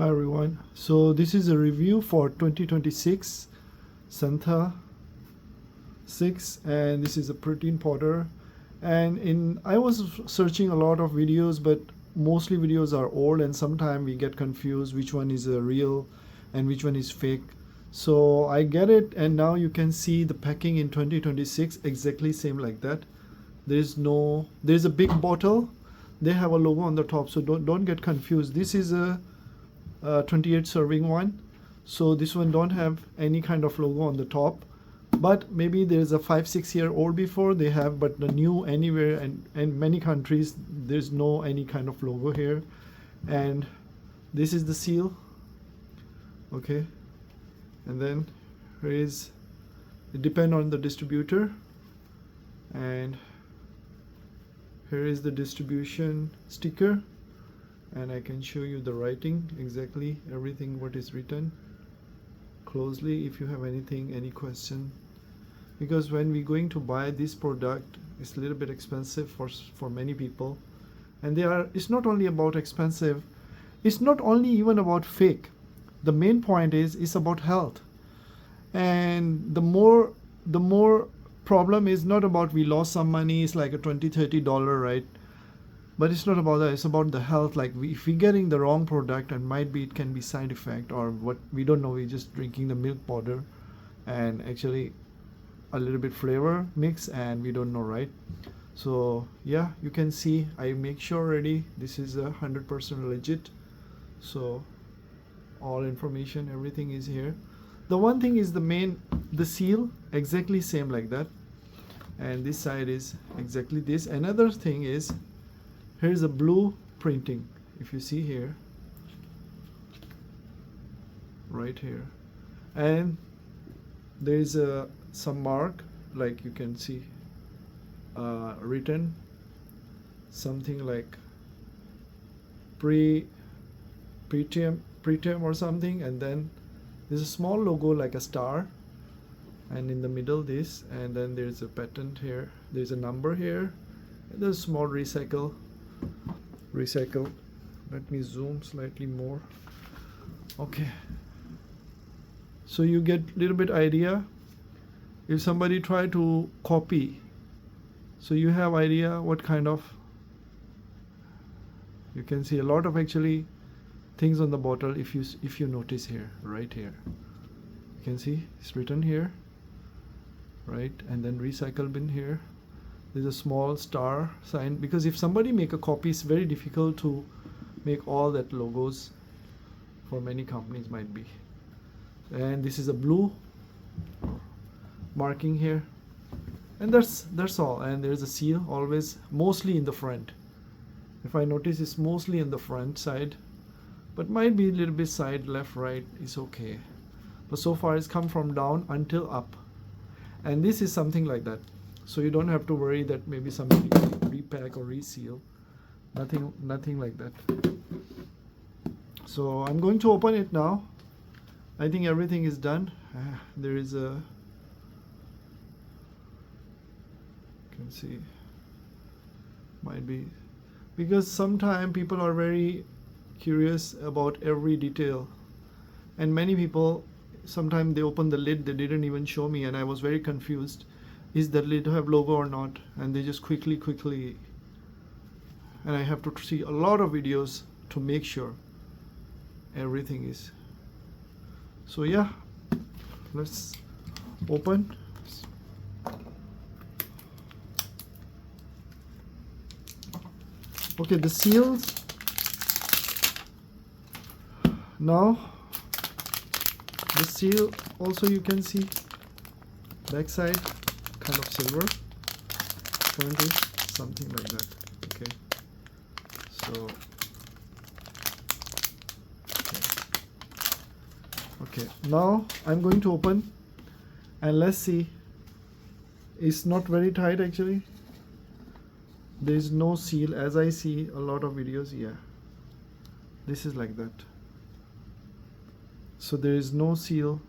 Hi everyone. So this is a review for 2026 syntha 6, and this is a protein powder. And I was searching a lot of videos, but mostly videos are old, and sometimes we get confused which one is a real and which one is fake. So I get it, and now you can see the packing in 2026 exactly same like that. There's a big bottle. They have a logo on the top, so don't get confused. This is a 28 serving one, so this one don't have any kind of logo on the top, but maybe there's a 5-6 year old before they have, but the new anywhere and many countries there's no any kind of logo here. And this is the seal, okay, and then here is, it depend on the distributor, and here is the distribution sticker, and I can show you the writing exactly everything what is written closely if you have any question, because when we going to buy this product, it's a little bit expensive for many people, and it's not only about expensive, it's not only even about fake. The main point is it's about health, and the more problem is not about we lost some money, it's like a $20-30, right? But it's not about that, it's about the health. Like if we're getting the wrong product, and might be it can be side effect or what, we don't know, we're just drinking the milk powder and actually a little bit flavor mix and we don't know, right? So yeah, you can see I make sure already this is 100% legit, so all information, everything is here. The one thing is the seal exactly same like that, and this side is exactly this. Another thing is, here's a blue printing, if you see here, right here, and there's some mark, like you can see written something like preterm or something, and then there's a small logo like a star, and in the middle this, and then there's a patent here, there's a number here, and there's a small recycle. Let me zoom slightly more. Okay, so you get a little bit idea if somebody try to copy, so you have idea what kind of, you can see a lot of actually things on the bottle. If you notice here, right here, you can see it's written here, right? And then recycle bin here, there's a small star sign, because if somebody make a copy, it's very difficult to make all that logos for many companies might be. And this is a blue marking here, and that's all. And there's a seal always, mostly in the front. If I notice, it's mostly in the front side, but might be a little bit side, left, right, is okay. But so far it's come from down until up, and this is something like that. So you don't have to worry that maybe somebody repack or reseal. Nothing like that. So I'm going to open it now. I think everything is done. There is a, you can see, might be, because sometimes people are very curious about every detail, and many people sometimes they open the lid, they didn't even show me, and I was very confused. Is the lid have logo or not? And they just quickly, and I have to see a lot of videos to make sure everything is. So yeah, let's open. Okay, the seals. Now the seal also, you can see backside kind of silver, front is something like that. Okay, so okay, now I'm going to open and let's see. It's not very tight actually, there is no seal as I see a lot of videos. Yeah, this is like that, so there is no seal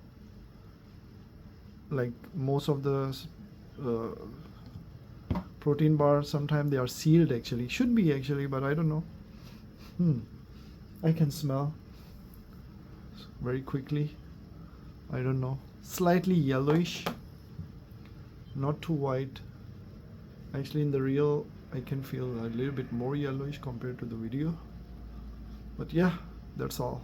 like most of the protein bars. Sometimes they are sealed actually, should be actually, but I don't know. I can smell. very quickly. I don't know, slightly yellowish, not too white. Actually in the real I can feel a little bit more yellowish compared to the video, but yeah, that's all.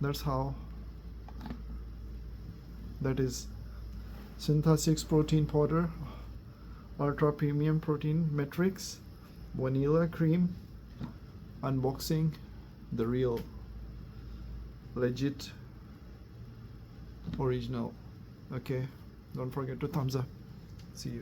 That's how that is Syntha 6 protein powder, ultra premium protein matrix, vanilla cream, unboxing, the real legit original. Okay, don't forget to thumbs up. See you.